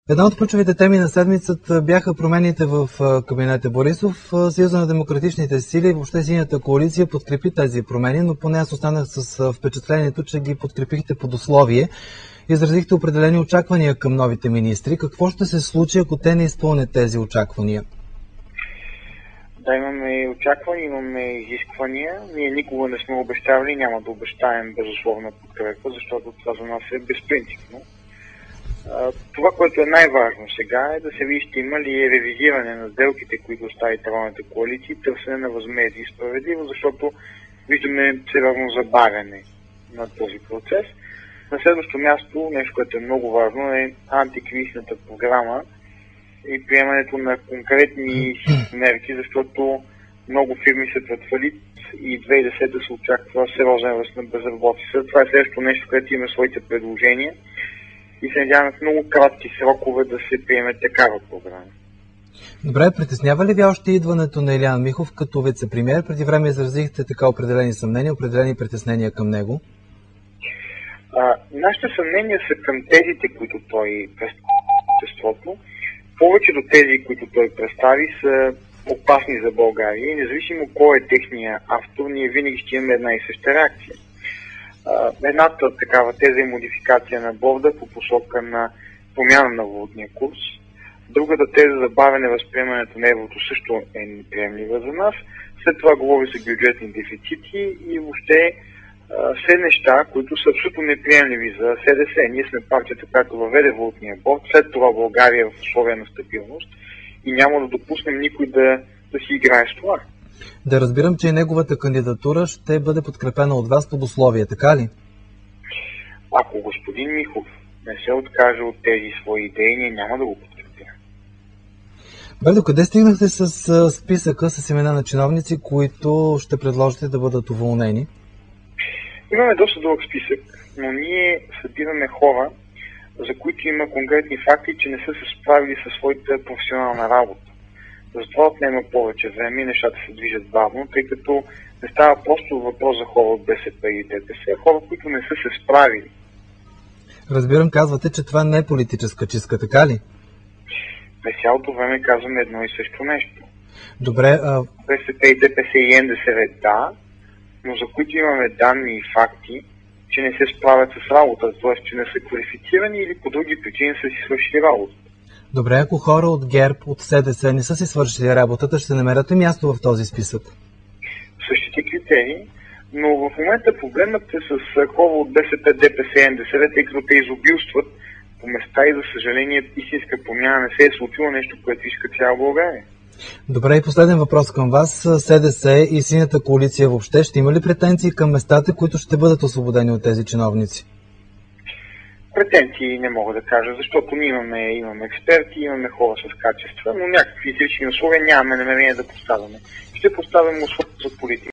Една от ключовите теми на седмицата бяха промените в кабинета Борисов. Съюза на демократичните сили и въобще Синята коалиция подкрепи тези промени, но поне аз останах с впечатлението, че ги подкрепихте под условие. Изразихте определени очаквания към новите министри. Какво ще се случи, ако те не изпълнят тези очаквания? Да, имаме очаквания, имаме изисквания. Ние никога не сме обещавали и няма да обещаем безусловна подкрепа, защото това за нас е безпринципно. Това, което е най-важно сега, е да се види, ще има ли ревизиране на сделките, които остави тройната коалиция, търсене на възмездие и справедливо, защото виждаме сериозно забавяне на този процес. На следващо място, нещо, което е много важно, е антикризисната програма и приемането на конкретни мерки, защото много фирми се пред фалит и 2010 се очаква сериозен ръст на безработица. Това е следващото нещо, където имаме своите предложения и се надяваме в много кратки срокове да се приеме такава програма. Добре, притеснява ли ви още идването на Илиян Михов като вице-премиер? Преди време изразихте така определени съмнения, определени притеснения към него. Нашите съмнения са към тезите, които той представи в обществото. Повечето тези, които той представи, са опасни за България и независимо кой е техния автор, ние винаги ще имаме една и съща реакция. Едната такава теза е модификация на борда по посока на промяна на валутния курс. Другата теза за бавене възприемането на еврото също е неприемлива за нас. След това говори за бюджетни дефицити и въобще все неща, които са абсолютно неприемливи за СДС. Ние сме партията, която въведе валутния борд, след това България е в условия на стабилност и няма да допуснем никой да си играе с това. Да разбирам, че и неговата кандидатура ще бъде подкрепена от вас под условие, така ли? Ако господин Михов не се откаже от тези свои идеи, ние няма да го подкрепим. Бе, докъде стигнахте с списъка с имена на чиновници, които ще предложите да бъдат уволнени? Имаме доста дълъг списък, но ние събираме хора, за които има конкретни факти, че не са се справили със своята професионална работа. Затова отнема повече време и нещата се движат бавно, тъй като не става просто въпрос за хора от БСП и ДПС, а хора, които не са се справили. Разбирам, казвате, че това не е политическа чистка, така ли? През цялото време казваме едно и също нещо. Добре. БСП и ДПС и НДСВ да, но за които имаме данни и факти, че не се справят с работа, т.е. че не са квалифицирани или по други причини са си свършили работа. Добре, ако хора от ГЕРБ, от СДС не са си свършили работата, ще намерят ли място в този списък? Същите критерии, но в момента проблемът е с хора от БСП, ДПС и НДСВ, тъй като те изобилстват по места и за съжаление истинска промяна не се е случило, нещо, което иска цяла България. Добре, и последен въпрос към вас. СДС и Синята коалиция въобще ще има ли претенции към местата, които ще бъдат освободени от тези чиновници? Претенции не мога да кажа, защото ние имаме експерти, имаме хора с качества, но някакви изрични условия нямаме намерение да поставяме. Ще поставим условия за политика.